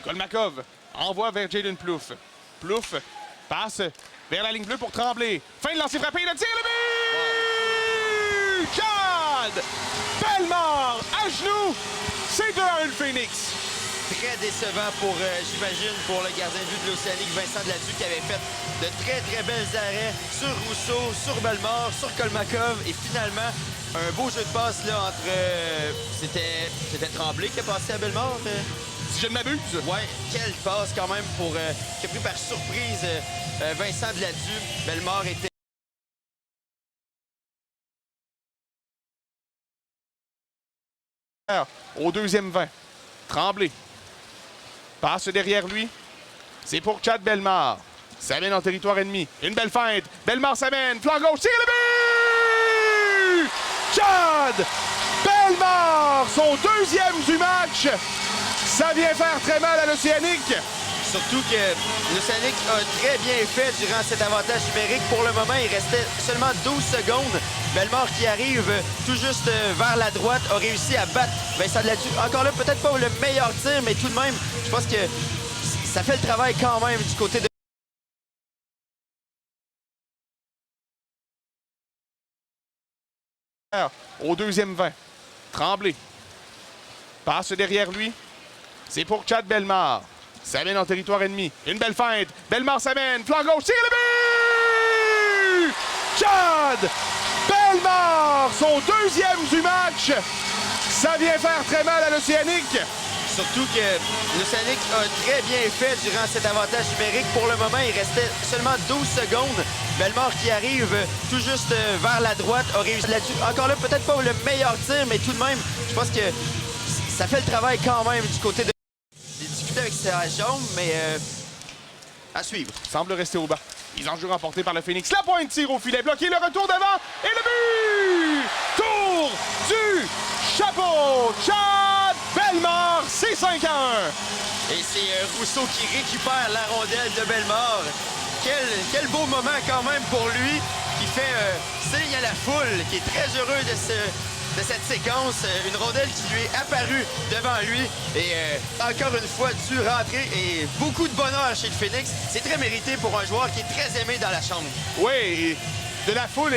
Kolmakov envoie vers Jaden Plouffe. Plouffe passe vers la ligne bleue pour Tremblay. Fin de lancer frappé, le tir, le but! Chad Bellemare à genoux. C'est 2-1 le Phoenix. Très décevant pour, j'imagine, pour le gardien de but de l'Océanique, Vincent Deladue, qui avait fait de très belles arrêts sur Rousseau, sur Bellemare, sur Kolmakov. Et finalement, un beau jeu de passe là entre... C'était Tremblay qui a passé à Bellemare. Si je ne m'abuse. Ouais, quelle passe quand même pour qui a pris par surprise Vincent Deladue. Bellemare était... Au deuxième 20. Tremblay passe derrière lui. C'est pour Chad Bellemare. Ça mène en territoire ennemi. Une belle feinte. Bellemare s'amène. Flanc gauche. Tire le but! Chad Bellemare, son deuxième du match. Ça vient faire très mal à l'Océanique. Surtout que l'Océanique a très bien fait durant cet avantage numérique. Pour le moment, il restait seulement 12 secondes. Bellemare qui arrive tout juste vers la droite a réussi à battre Vincent Deladue. Encore là, peut-être pas le meilleur tir, mais tout de même, je pense que ça fait le travail quand même du côté de... Au deuxième 20. Tremblay passe derrière lui. C'est pour Chad Bellemare. Ça mène en territoire ennemi. Une belle feinte. Bellemare s'amène. Flanc gauche. Tire le but! Chad Bellemare, son deuxième du match. Ça vient faire très mal à l'Océanique. Surtout que l'Océanique a très bien fait durant cet avantage numérique. Pour le moment, il restait seulement 12 secondes. Bellemare qui arrive tout juste vers la droite a réussi là-dessus. Encore là, peut-être pas le meilleur tir, mais tout de même, je pense que ça fait le travail quand même du côté de... J'ai discuté avec sa jambe, mais à suivre. Semble rester au bas. Mise en jeu remportée par le Phoenix. La pointe tire au filet bloqué. Le retour devant. Et le but! Tour du chapeau. Chad Bellemare, c'est 5-1. Et c'est Rousseau qui récupère la rondelle de Bellemare. Quel beau moment quand même pour lui, qui fait signe à la foule, qui est très heureux de cette séquence. Une rondelle qui lui est apparue devant lui. Et encore une fois, dû rentrer. Et beaucoup de bonheur chez le Phoenix. C'est très mérité pour un joueur qui est très aimé dans la chambre. Oui, de la foule.